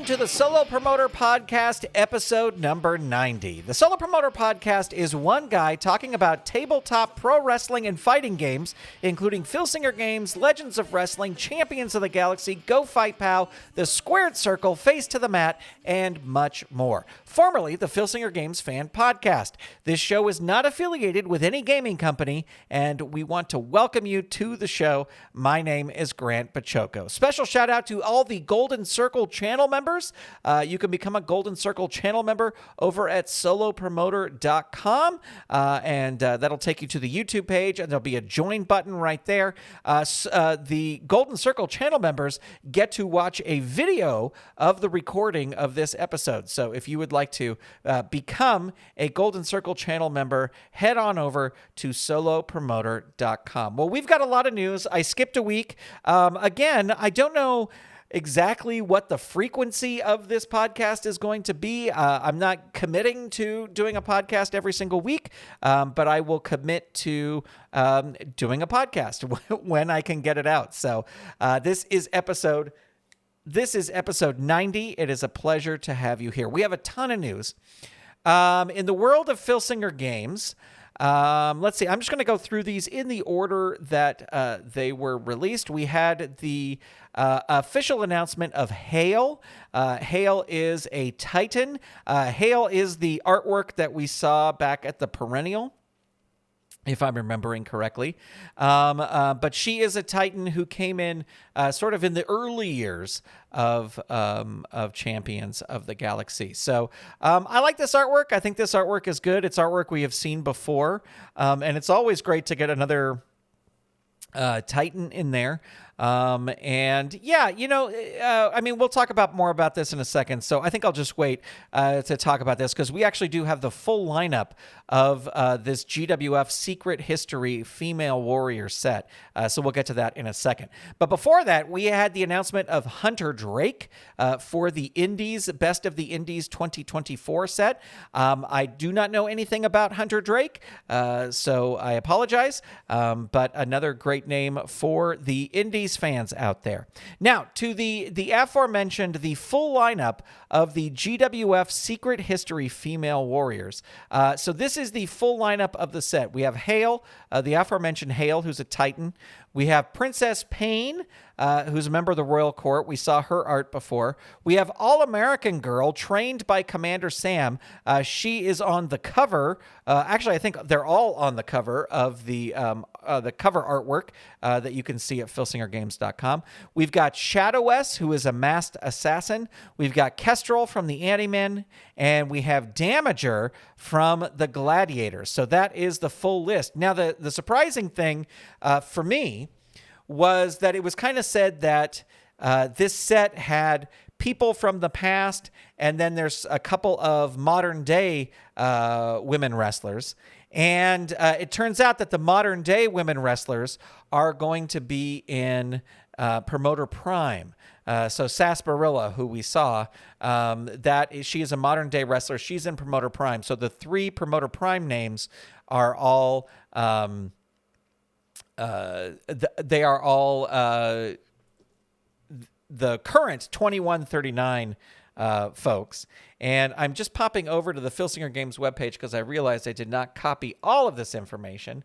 welcome to the Solo Promoter Podcast, episode number 90. The Solo Promoter Podcast is one guy talking about tabletop pro wrestling and fighting games, including Filsinger Games, Legends of Wrestling, Champions of the Galaxy, Go Fight Pow, The Squared Circle, Face to the Mat, and much more. Formerly the Filsinger Games Fan Podcast. This show is not affiliated with any gaming company, and we want to welcome you to the show. My name is Grant Pachoco. Special shout out to all the Golden Circle channel members. You can become a Golden Circle channel member over at solopromoter.com, and that'll take you to the YouTube page, and there'll be a join button right there. The Golden Circle channel members get to watch a video of the recording of this episode. So if you would like to become a Golden Circle channel member, head on over to solopromoter.com. Well, we've got a lot of news. I skipped a week. Again, I don't know exactly what the frequency of this podcast is going to be. I'm not committing to doing a podcast every single week, but I will commit to doing a podcast when I can get it out. So this is episode 90. It is a pleasure to have you here. We have a ton of news. In the world of Filsinger Games, let's see. I'm just going to go through these in the order that they were released. We had the official announcement of Hail. Hail is a Titan. Hail is the artwork that we saw back at the Perennial, if I'm remembering correctly. But she is a Titan who came in sort of in the early years of Champions of the Galaxy. So I like this artwork. I think this artwork is good. It's artwork we have seen before. And it's always great to get another Titan in there. And yeah, I mean, we'll talk about more about this in a second. So I think I'll just wait to talk about this because we actually do have the full lineup of this GWF Secret History Female Warrior set. So we'll get to that in a second. But before that, we had the announcement of Hunter Drake for the Indies, Best of the Indies 2024 set. I do not know anything about Hunter Drake, so I apologize. But another great name for the Indies fans out there. Now, to the aforementioned, the full lineup of the GWF Secret History Female Warriors. So this is the full lineup of the set. We have Hail, the aforementioned Hail, who's a Titan. We have Princess Pain, who's a member of the Royal Court. We saw her art before. We have All-American Girl, trained by Commander Sam. She is on the cover. Actually, I think they're all on the cover of the cover artwork that you can see at filsingergames.com. We've got Shadow S, who is a masked assassin. We've got Kestrel from the Anti-Men, and we have Damager from the Gladiators. So that is the full list. Now, the surprising thing for me was that it was kind of said that this set had people from the past, and then there's a couple of modern day women wrestlers. And it turns out that the modern day women wrestlers are going to be in Promoter Prime. So Sarsaparilla, who we saw, she is a modern day wrestler. She's in Promoter Prime. So the three Promoter Prime names are all they are all the current 2139 folks. And I'm just popping over to the Filsinger Games webpage because I realized I did not copy all of this information.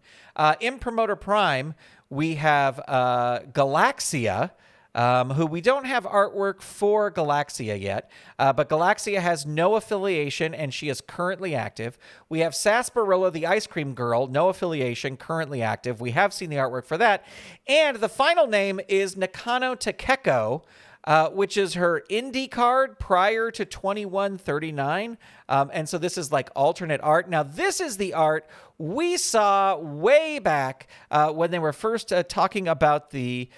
In Promoter Prime, we have Galaxia, who we don't have artwork for Galaxia yet, but Galaxia has no affiliation, and she is currently active. We have Sarsaparilla, the Ice Cream Girl, no affiliation, currently active. We have seen the artwork for that. And the final name is Nakano Takeko, which is her indie card prior to 2139. And so this is like alternate art. Now, this is the art we saw way back when they were first talking about the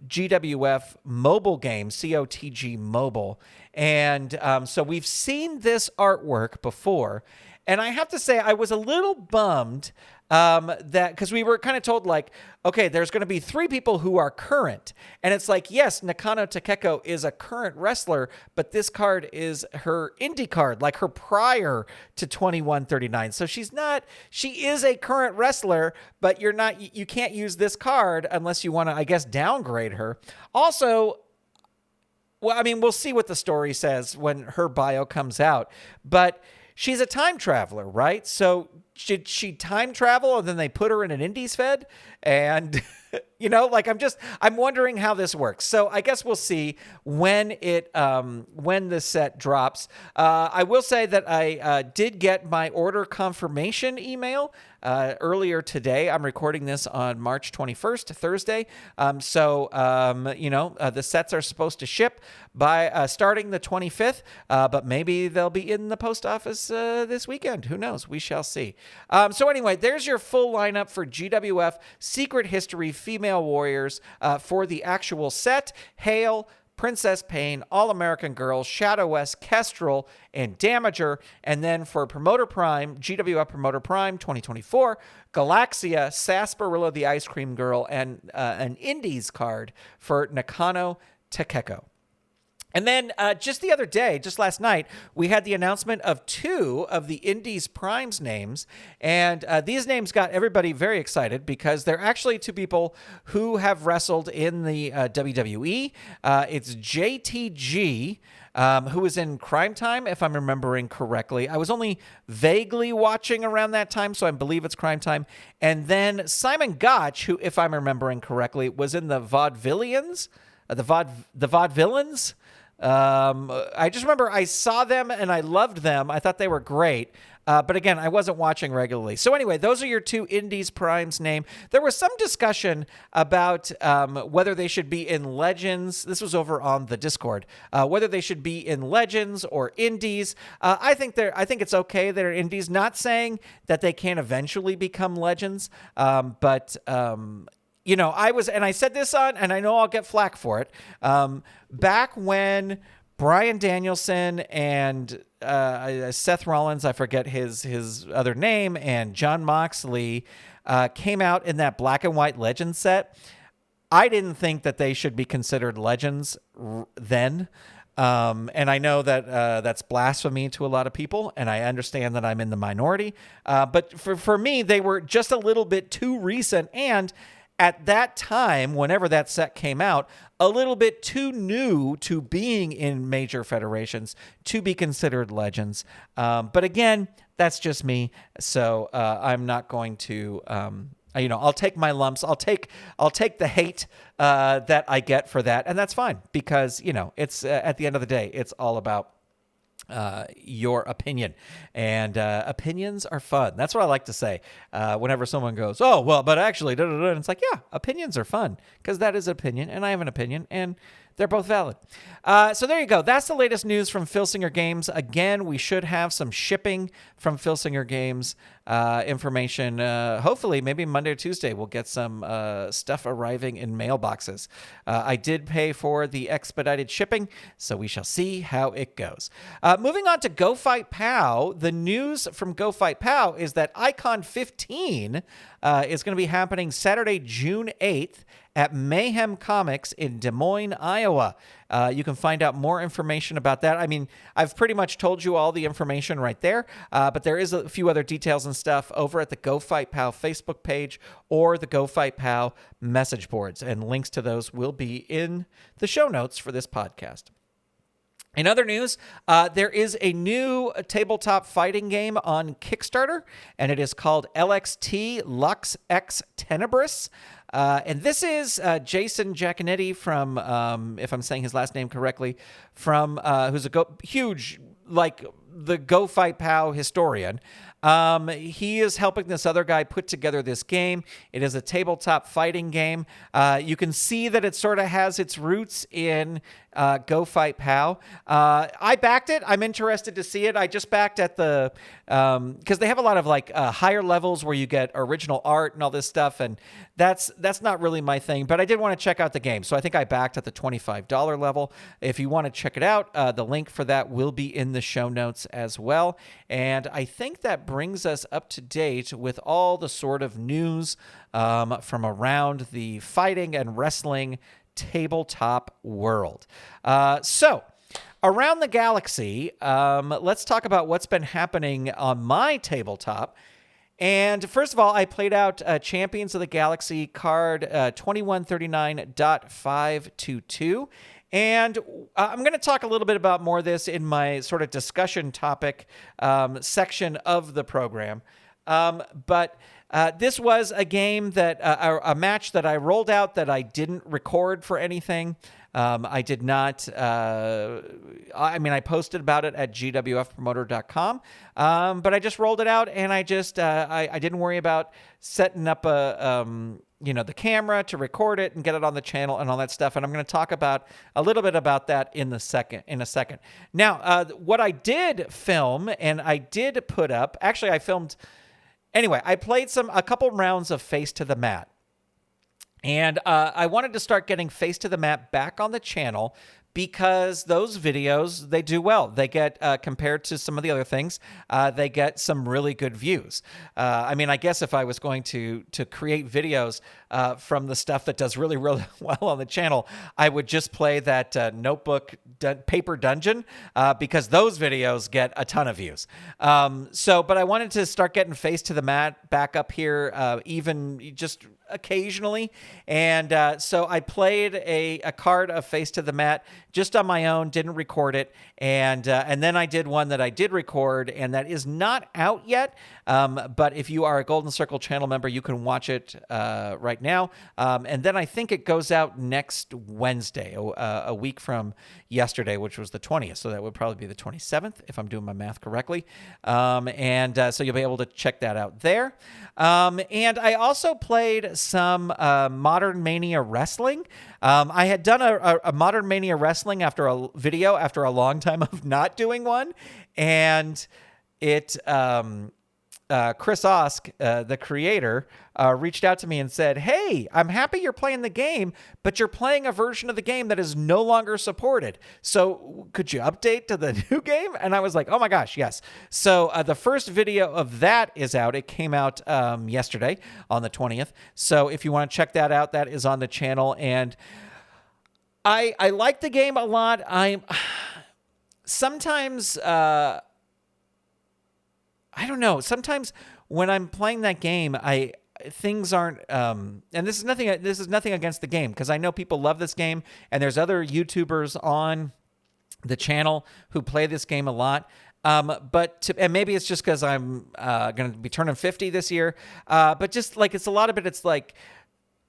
GWF mobile game, COTG Mobile. And so we've seen this artwork before. And I have to say, I was a little bummed that because we were kind of told like, okay, there's going to be three people who are current. And it's like, yes, Nakano Takeko is a current wrestler, but this card is her indie card, like her prior to 2139. So she is a current wrestler, but you can't use this card unless you want to, I guess, downgrade her. Also, Well, I mean, we'll see what the story says when her bio comes out, but she's a time traveler, right? So did she time travel and then they put her in an Indies Fed? And, I'm wondering how this works. So I guess we'll see when the set drops. I will say that I did get my order confirmation email earlier today. I'm recording this on March 21st, Thursday. The sets are supposed to ship by starting the 25th, but maybe they'll be in the post office this weekend. Who knows? We shall see. So anyway, there's your full lineup for GWF Secret History Female Warriors for the actual set. Hale, Princess Pain, All-American Girl, Shadow West, Kestrel, and Damager. And then for Promoter Prime, GWF Promoter Prime 2024, Galaxia, Sarsaparilla the Ice Cream Girl, and an Indies card for Nakano Takeko. And then just the other day, just last night, we had the announcement of 2 of the Indies Primes names. And these names got everybody very excited because they're actually 2 people who have wrestled in the WWE. It's JTG, who was in Crime Time, if I'm remembering correctly. I was only vaguely watching around that time, so I believe it's Crime Time. And then Simon Gotch, who, if I'm remembering correctly, was in the Vaudevillains. The Vaudevillains. I just remember I saw them and I loved them. I thought they were great. But again, I wasn't watching regularly. So anyway, those are your 2 Indies Primes name. There was some discussion about whether they should be in Legends. This was over on the Discord. Whether they should be in Legends or Indies. I think it's okay they're Indies. Not saying that they can't eventually become Legends, but I said this on, and I know I'll get flack for it. Back when Bryan Danielson and Seth Rollins, I forget his other name, and Jon Moxley came out in that black and white Legends set, I didn't think that they should be considered Legends then. And I know that that's blasphemy to a lot of people, and I understand that I'm in the minority. But for me, they were just a little bit too recent, and at that time, whenever that set came out, a little bit too new to being in major federations to be considered Legends. But again, that's just me. So I'm not going to, I'll take my lumps. I'll take the hate that I get for that. And that's fine because, it's at the end of the day, it's all about your opinion, and opinions are fun. That's what I like to say whenever someone goes, oh, well, but actually, and it's like, yeah, opinions are fun because that is an opinion and I have an opinion and they're both valid. So there you go. That's the latest news from Filsinger Games. Again, we should have some shipping from Filsinger Games information. Hopefully, maybe Monday or Tuesday, we'll get some stuff arriving in mailboxes. I did pay for the expedited shipping, so we shall see how it goes. Moving on to Go Fight Pow, the news from Go Fight Pow is that Icon 15 is going to be happening Saturday, June 8th at Mayhem Comics in Des Moines, Iowa. You can find out more information about that. I mean, I've pretty much told you all the information right there, but there is a few other details and stuff over at the Go Fight Pow Facebook page or the Go Fight Pow message boards, and links to those will be in the show notes for this podcast. In other news, there is a new tabletop fighting game on Kickstarter, and it is called LXT Lux X Tenebris. And this is Jason Giaconetti from, if I'm saying his last name correctly, from who's a huge, like the Go Fight Pow historian. He is helping this other guy put together this game. It is a tabletop fighting game. You can see that it sort of has its roots in Go Fight Pow. I backed it. I'm interested to see it. I just backed at the because they have a lot of like higher levels where you get original art and all this stuff, and that's not really my thing. But I did want to check out the game, so I think I backed at the $25 level. If you want to check it out, the link for that will be in the show notes as well. And I think that brings us up to date with all the sort of news from around the fighting and wrestling tabletop world. So around the galaxy, let's talk about what's been happening on my tabletop. And first of all, I played out Champions of the Galaxy card 2139.522. And I'm going to talk a little bit about more of this in my sort of discussion topic section of the program. But this was a game that a match that I rolled out that I didn't record for anything. I did not. I posted about it at gwfpromoter.com, but I just rolled it out, and I didn't worry about setting up the camera to record it and get it on the channel and all that stuff. And I'm going to talk about a little bit about that in a second. Now, what I did film and I did put up, actually, I filmed. Anyway, I played a couple rounds of Face to the Mat. And I wanted to start getting Face to the Mat back on the channel because those videos, they do well. They get, compared to some of the other things, they get some really good views. I guess if I was going to create videos from the stuff that does really, really well on the channel, I would just play that notebook paper dungeon because those videos get a ton of views. But I wanted to start getting Face to the Mat back up here, even just occasionally. And so I played a card of Face to the Mat just on my own, didn't record it. And then I did one that I did record, and that is not out yet. But if you are a Golden Circle channel member, you can watch it right now. And then I think it goes out next Wednesday, a week from yesterday, which was the 20th. So that would probably be the 27th, if I'm doing my math correctly. So you'll be able to check that out there. And I also played some Modern Mania Wrestling. I had done a Modern Mania Wrestling after a long time of not doing one, and it Chris Osk, the creator, reached out to me and said, "Hey, I'm happy you're playing the game, but you're playing a version of the game that is no longer supported. So could you update to the new game?" And I was like, "Oh my gosh, yes." So the first video of that is out. It came out yesterday on the 20th. So if you want to check that out, that is on the channel. And I like the game a lot. Sometimes I don't know. Sometimes when I'm playing that game, things aren't. And this is nothing against the game, because I know people love this game, and there's other YouTubers on the channel who play this game a lot. And maybe it's just because I'm going to be turning 50 this year. But just like it's a lot of it. It's like,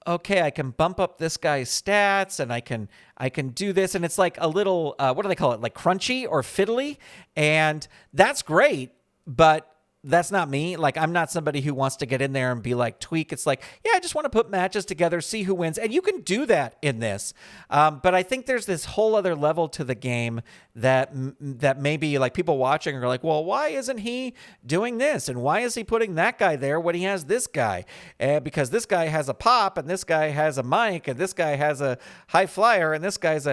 okay, I can bump up this guy's stats, and I can do this, and it's like a little what do they call it? Like crunchy or fiddly, and that's great, but that's not me. Like, I'm not somebody who wants to get in there and be like, tweak. It's like, yeah, I just want to put matches together, see who wins. And you can do that in this. But I think there's this whole other level to the game that maybe like people watching are like, well, why isn't he doing this? And why is he putting that guy there when he has this guy? Because this guy has a pop, and this guy has a mic, and this guy has a high flyer, and this guy's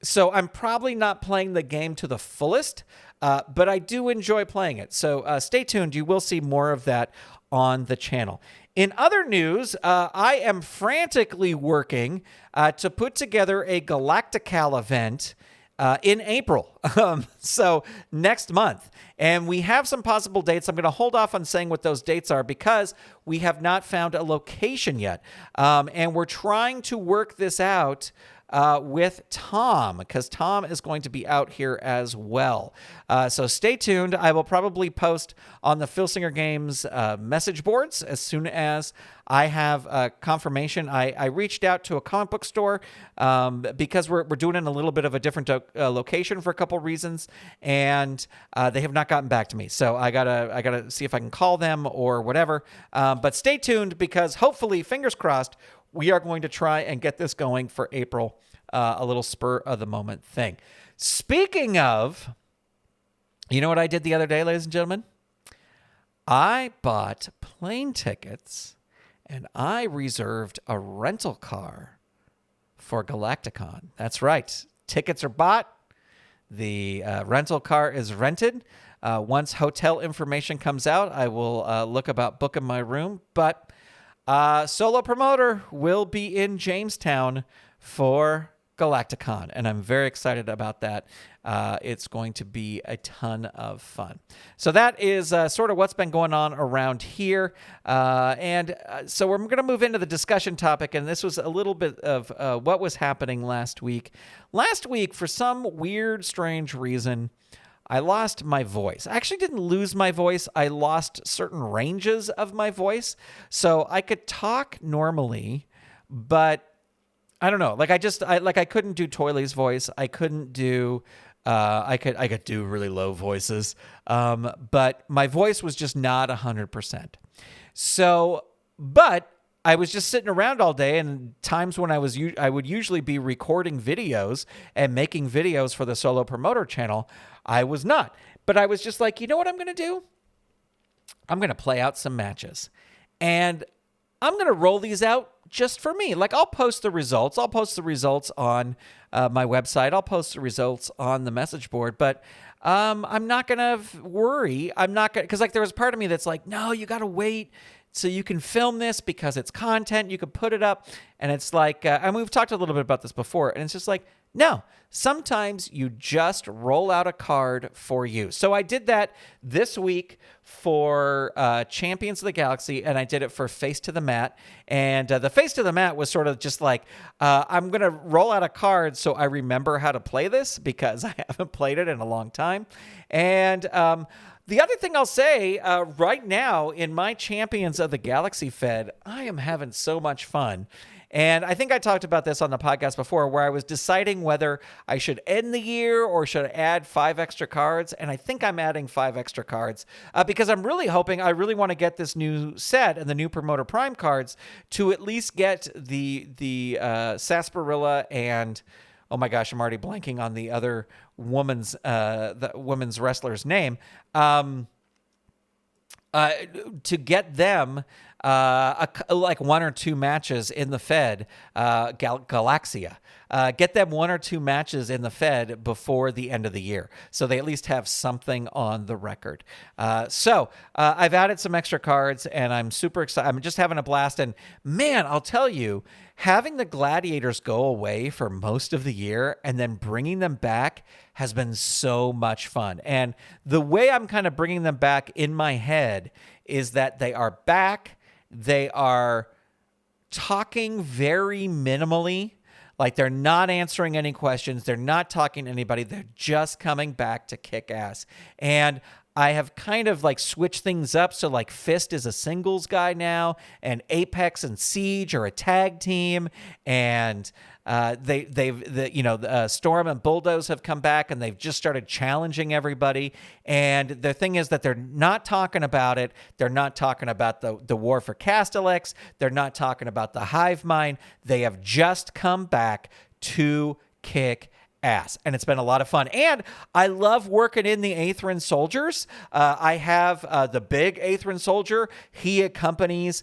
so I'm probably not playing the game to the fullest, but I do enjoy playing it. So stay tuned. You will see more of that on the channel. In other news, I am frantically working to put together a Galactical event in April, so next month. And we have some possible dates. I'm going to hold off on saying what those dates are because we have not found a location yet. And we're trying to work this out with Tom, because Tom is going to be out here as well. So stay tuned. I will probably post on the Filsinger Games message boards as soon as I have confirmation. I reached out to a comic book store because we're doing it in a little bit of a different location for a couple reasons, and they have not gotten back to me. So I gotta see if I can call them or whatever. But stay tuned, because hopefully, fingers crossed, we are going to try and get this going for April, a little spur of the moment thing. Speaking of, you know what I did the other day, ladies and gentlemen? I bought plane tickets, and I reserved a rental car for Galacticon. That's right. Tickets are bought. The rental car is rented. Once hotel information comes out, I will look about booking my room. But Solo Promoter will be in Jamestown for Galacticon, and I'm very excited about that. It's going to be a ton of fun. So that is sort of what's been going on around here. So we're going to move into the discussion topic, and this was a little bit of what was happening last week. Last week, for some weird, strange reason, I lost my voice. I actually didn't lose my voice. I lost certain ranges of my voice. So I could talk normally, but I don't know. I couldn't do Toyley's voice. I couldn't do I could do really low voices. But my voice was just not 100%. So, but I was just sitting around all day, and times when I would usually be recording videos and making videos for the Solo Promoter channel, I was not. But I was just like, you know what I'm going to do? I'm going to play out some matches. And I'm going to roll these out just for me. Like, I'll post the results. I'll post the results on my website. I'll post the results on the message board. But I'm not going to worry. I'm not going to, because like there was part of me that's like, no, you got to wait so you can film this because it's content. You can put it up. And it's like, and we've talked a little bit about this before. And it's just like, no, sometimes you just roll out a card for you. So I did that this week for Champions of the Galaxy, and I did it for Face to the Mat. And the Face to the Mat was sort of just like, I'm going to roll out a card so I remember how to play this because I haven't played it in a long time. And the other thing I'll say right now in my Champions of the Galaxy Fed, I am having so much fun. And I think I talked about this on the podcast before where I was deciding whether I should end the year or should add 5 extra cards. And I think I'm adding 5 extra cards because I'm really hoping, I really want to get this new set and the new Promoter Prime cards to at least get the Sarsaparilla and, oh my gosh, I'm already blanking on the other woman's wrestler's name. To get them like 1 or 2 matches in the Fed, Galaxia. Get them 1 or 2 matches in the Fed before the end of the year, so they at least have something on the record. So I've added some extra cards, and I'm super excited. I'm just having a blast, and man, I'll tell you, having the Gladiators go away for most of the year and then bringing them back has been so much fun. And the way I'm kind of bringing them back in my head is that they are back. They are talking very minimally. Like, they're not answering any questions. They're not talking to anybody. They're just coming back to kick ass. And I have kind of like switched things up. So like Fist is a singles guy now, and Apex and Siege are a tag team, and Storm and Bulldoze have come back, and they've just started challenging everybody. And the thing is that they're not talking about it. They're not talking about the war for Castellax. They're not talking about the Hive Mind. They have just come back to kick ass, and it's been a lot of fun. And I love working in the Aethrin soldiers. I have the big Aethrin soldier. He accompanies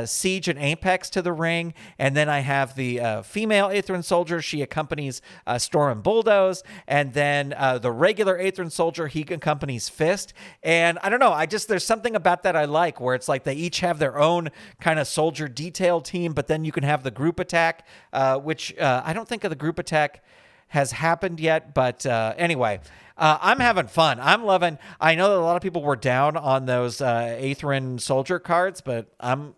Siege and Apex to the ring, and then I have the female Aethrin soldier. She accompanies Storm and Bulldoze, and then the regular Aethrin soldier, he accompanies Fist. And I don't know, there's something about that I like, where it's like they each have their own kind of soldier detail team, but then you can have the group attack, which I don't think of the group attack has happened yet, but anyway, I'm having fun. I'm loving. I know that a lot of people were down on those Aethrin soldier cards, but I don't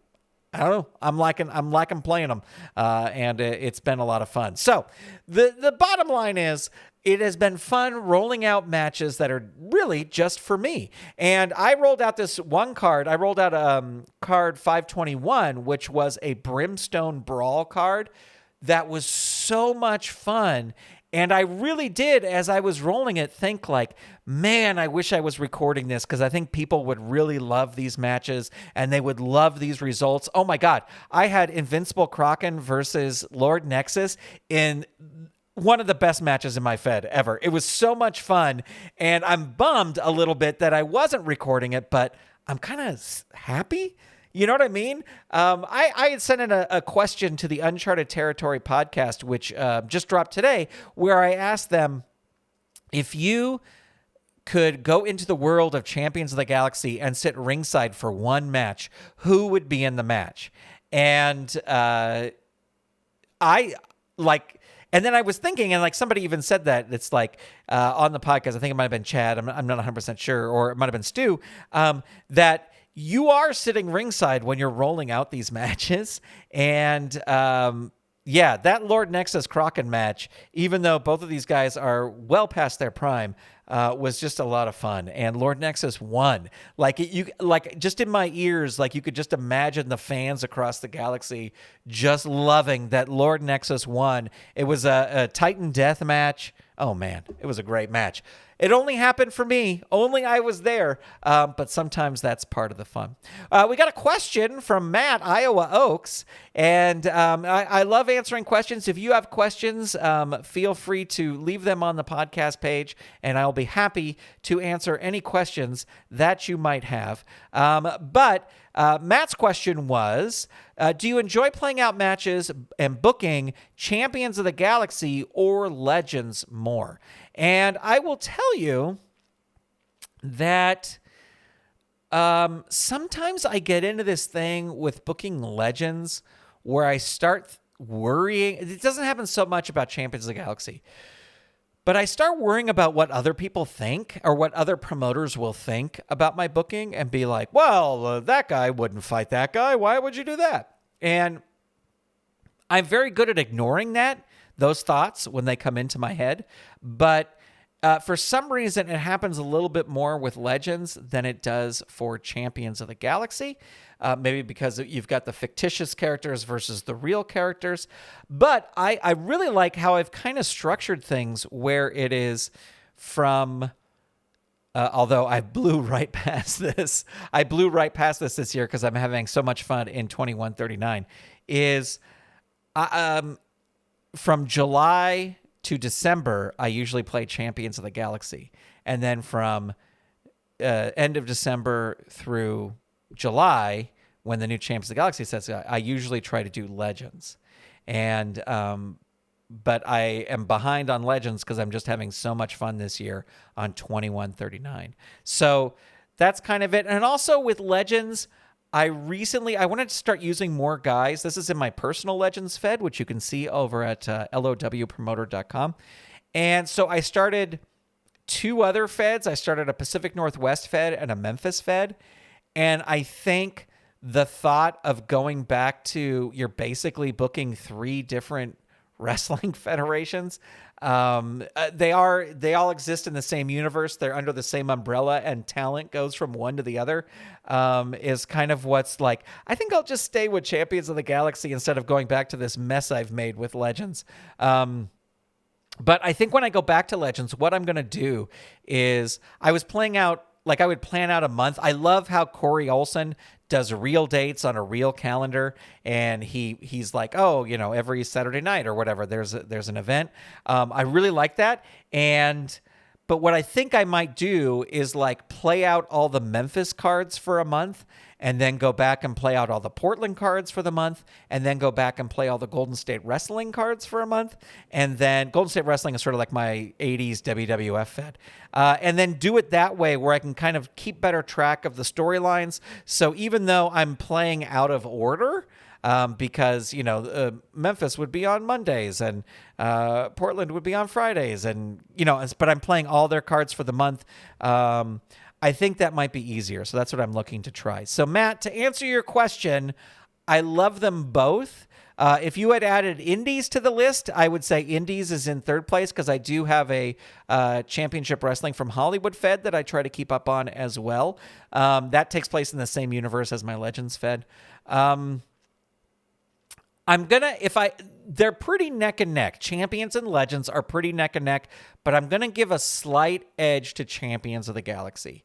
know. I'm liking playing them, and it's been a lot of fun. So the bottom line is, it has been fun rolling out matches that are really just for me. And I rolled out this one card. I rolled out card 521, which was a Brimstone Brawl card that was so much fun. And I really did, as I was rolling it, think like, man, I wish I was recording this, because I think people would really love these matches and they would love these results. Oh my God. I had Invincible Kraken versus Lord Nexus in one of the best matches in my Fed ever. It was so much fun, and I'm bummed a little bit that I wasn't recording it, but I'm kind of happy. You know what I mean? I had sent in a question to the Uncharted Territory podcast, which just dropped today, where I asked them, if you could go into the world of Champions of the Galaxy and sit ringside for one match, who would be in the match? And And then I was thinking, and like somebody even said that it's like on the podcast, I think it might have been Chad, I'm not 100% sure, or it might have been Stu, that you are sitting ringside when you're rolling out these matches. And yeah, that Lord Nexus Kraken match, even though both of these guys are well past their prime, was just a lot of fun. And Lord Nexus won. Like just in my ears, like you could just imagine the fans across the galaxy just loving that Lord Nexus won. It was a Titan death match. Oh man, it was a great match. It only happened for me. Only I was there. But sometimes that's part of the fun. We got a question from Matt, Iowa Oaks. And I love answering questions. If you have questions, feel free to leave them on the podcast page, and I'll be happy to answer any questions that you might have. But Matt's question was, do you enjoy playing out matches and booking Champions of the Galaxy or Legends more? And I will tell you that sometimes I get into this thing with booking Legends where I start worrying. It doesn't happen so much about Champions of the Galaxy, but I start worrying about what other people think or what other promoters will think about my booking and be like, well, that guy wouldn't fight that guy. Why would you do that? And I'm very good at ignoring those thoughts when they come into my head. But for some reason, it happens a little bit more with Legends than it does for Champions of the Galaxy. Maybe because you've got the fictitious characters versus the real characters. But I really like how I've kind of structured things where it is from... although I blew right past this. I blew right past this year because I'm having so much fun in 2139. From July to December, I usually play Champions of the Galaxy. And then from end of December through July, when the new Champions of the Galaxy sets, I usually try to do Legends. And but I am behind on Legends because I'm just having so much fun this year on 2139. So that's kind of it. And also with Legends, I wanted to start using more guys. This is in my personal Legends Fed, which you can see over at lowpromoter.com. And so I started 2 other Feds. I started a Pacific Northwest Fed and a Memphis Fed. And I think the thought of going back to you're basically booking 3 different wrestling federations. They all exist in the same universe. They're under the same umbrella, and talent goes from one to the other. Is kind of what's like. I think I'll just stay with Champions of the Galaxy instead of going back to this mess I've made with Legends. But I think when I go back to Legends, what I'm going to do is I was playing out. Like I would plan out a month. I love how Corey Olson does real dates on a real calendar, and he's like, oh, every Saturday night or whatever, there's an event. I really like that. But what I think I might do is like play out all the Memphis cards for a month, and then go back and play out all the Portland cards for the month, and then go back and play all the Golden State Wrestling cards for a month. And then Golden State Wrestling is sort of like my 80s WWF Fed. And then do it that way where I can kind of keep better track of the storylines. So even though I'm playing out of order, because, Memphis would be on Mondays and Portland would be on Fridays, and, but I'm playing all their cards for the month. I think that might be easier. So that's what I'm looking to try. So Matt, to answer your question, I love them both. If you had added Indies to the list, I would say Indies is in third place because I do have a Championship Wrestling from Hollywood Fed that I try to keep up on as well. That takes place in the same universe as my Legends Fed. They're pretty neck and neck. Champions and Legends are pretty neck and neck, but I'm going to give a slight edge to Champions of the Galaxy.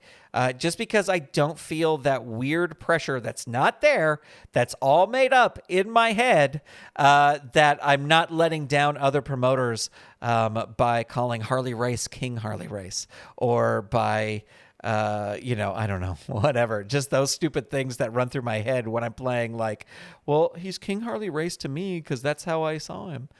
Just because I don't feel that weird pressure that's not there, that's all made up in my head, that I'm not letting down other promoters by calling Harley Race King Harley Race, or by... I don't know, whatever. Just those stupid things that run through my head when I'm playing like, well, he's King Harley Race to me because that's how I saw him.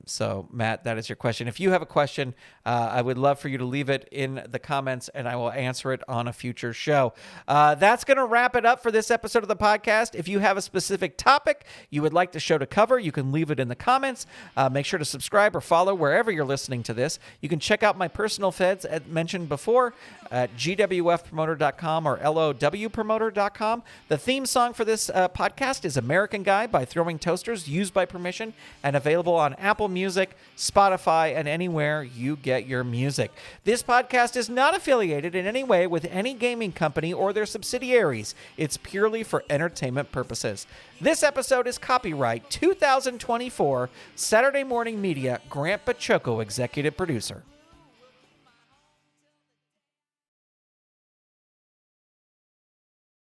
So, Matt, that is your question. If you have a question, I would love for you to leave it in the comments, and I will answer it on a future show. That's going to wrap it up for this episode of the podcast. If you have a specific topic you would like the show to cover, you can leave it in the comments. Make sure to subscribe or follow wherever you're listening to this. You can check out my personal feds, as mentioned before, at gwfpromoter.com or lowpromoter.com. The theme song for this podcast is American Guy by Throwing Toasters, used by permission and available on Apple Music, Spotify, and anywhere you get your music. This podcast is not affiliated in any way with any gaming company or their subsidiaries. It's purely for entertainment purposes. This episode is copyright 2024, Saturday Morning Media, Grant Pachoco, executive producer.